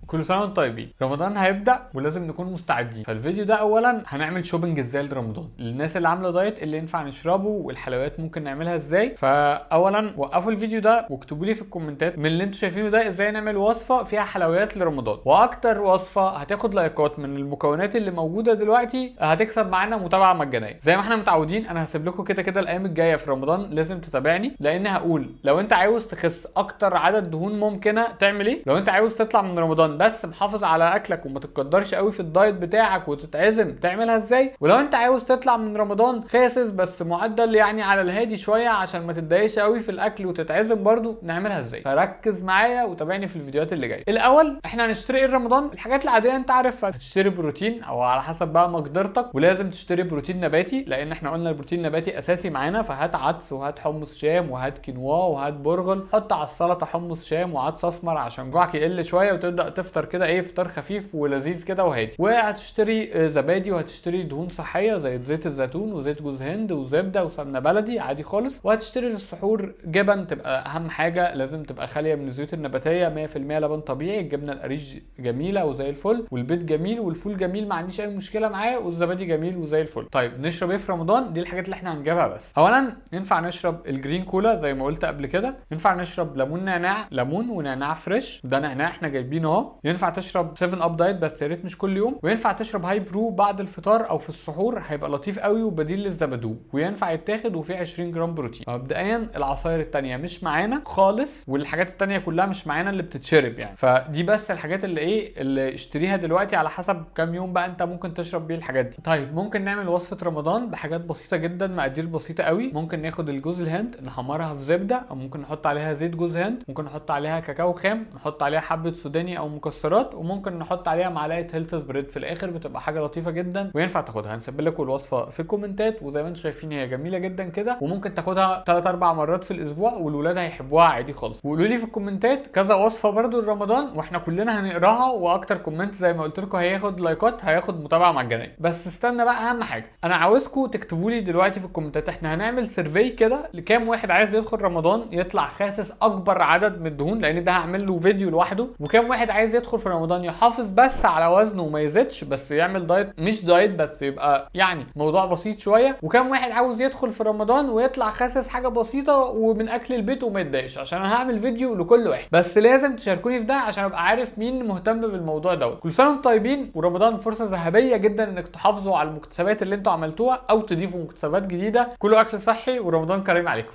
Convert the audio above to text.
كل سنه وانتم طيبين. رمضان هيبدا ولازم نكون مستعدين. فالفيديو ده اولا هنعمل شوبنج ازاي لرمضان للناس اللي عامله دايت، اللي ينفع نشربه، والحلويات ممكن نعملها ازاي. فاولا وقفوا الفيديو ده واكتبوا لي في الكومنتات من اللي انتم شايفينه ده ازاي نعمل وصفه فيها حلويات لرمضان، واكتر وصفه هتاخد لايكات من المكونات اللي موجوده دلوقتي هتكسب معانا متابعه مجانيه. زي ما احنا متعودين انا هسيب لكم كده الايام الجايه في رمضان لازم تتابعني، لان هقول لو انت عاوز تخس اكتر عدد دهون ممكنه تعمل ايه، لو انت عاوز تطلع من رمضان بس محافظ على اكلك وما تتقدرش قوي في الدايت بتاعك وتتعزم تعملها ازاي، ولو انت عاوز تطلع من رمضان خاسس بس معدل يعني على الهادي شويه عشان ما تتضايقش قوي في الاكل وتتعزم برضو نعملها ازاي. فركز معايا وتابعني في الفيديوهات اللي جايه. الاول احنا هنشتري رمضان الحاجات العاديه انت عارفها، هتشتري بروتين او على حسب بقى مقدرتك، ولازم تشتري بروتين نباتي لان احنا قلنا البروتين النباتي اساسي معانا. فهات عدس وهات حمص شام وهات كينوا وهات برغل، حط على السلطه حمص شام وعدس اسمر عشان جوعك يقل شويه وتبدا تفطر كده ايه فطار خفيف ولذيذ كده وهادي. وهتشتري زبادي وهتشتري دهون صحيه زي زيت الزيتون وزيت جوز هند وزبده وسمنه بلدي عادي خالص. وهتشتري للسحور جبن، تبقى اهم حاجه لازم تبقى خاليه من الزيوت النباتيه، 100% لبن طبيعي، الجبنه القريش جميله وزي الفل، والبيض جميل، والفول جميل ما عنديش اي مشكله معاه، والزبادي جميل وزي الفل. طيب نشرب ايه في رمضان؟ دي الحاجات اللي احنا هنجيبها. بس اولا ينفع نشرب الجرين كولا زي ما قلت قبل كده، ينفع نشرب ليمون نعناع، ليمون ونعناع فريش، ده نعناع احنا جايبينه اهو. ينفع تشرب 7 اب دايت بس يا ريت مش كل يوم، وينفع تشرب هاي برو بعد الفطار او في السحور هيبقى لطيف قوي وبديل للزبادو، وينفع يتاخد وفيه 20 جرام بروتين. مبدئيا العصاير التانية مش معانا خالص، والحاجات التانية كلها مش معانا اللي بتتشرب يعني. فدي بس الحاجات اللي ايه اللي اشتريها دلوقتي على حسب كام يوم بقى انت ممكن تشرب بيه الحاجات دي. طيب ممكن نعمل وصفة رمضان بحاجات بسيطة جدا، مقادير بسيطة قوي. ممكن ناخد الجوز الهند نحمرها في زبدة، او ممكن نحط عليها زيت جوز هند، ممكن نحط عليها كاكاو خام، نحط عليها حبة سوداني او مكسرات، وممكن نحط عليها معلقة هيلث بريد في الاخر، بتبقى حاجة لطيفة جدا وينفع تاخدها. هنسيب لكم الوصفة في الكومنتات، وزي ما انتم شايفين هي جميلة جدا كده، وممكن تاخدها 3 4 مرات في الاسبوع والولاد هيحبوها عادي خالص. وقولوا لي في الكومنتات كذا وصفة برده لرمضان واحنا كلنا هنقراها، واكتر كومنت زي ما قلت لكم هياخد لايكات هياخد متابعة مجانية. بس استنى بقى اهم حاجة، انا عاوزكم تكتبوا لي دلوقتي في الكومنتات احنا هنعمل سيرفي كده لكام واحد عايز يدخل رمضان يطلع خاسس اكبر عدد من الدهون، لان ده هعمل له فيديو لوحده، وكام واحد عايز يدخل في رمضان يحافظ بس على وزنه وما يزيدش بس يعمل دايت، مش دايت بس يبقى يعني موضوع بسيط شويه، وكام واحد عاوز يدخل في رمضان ويطلع خاسس حاجه بسيطه ومن اكل البيت وما يتضايقش، عشان انا هعمل فيديو لكل واحد. بس لازم تشاركوني في ده عشان ابقى عارف مين مهتم بالموضوع دوت. كل سنه وانتم طيبين، ورمضان فرصه ذهبيه جدا انك تحافظوا على المكتسبات اللي انتوا عملتوها او تضيفوا مكتسبات جديده. كله اكل صحي ورمضان كريم عليكم.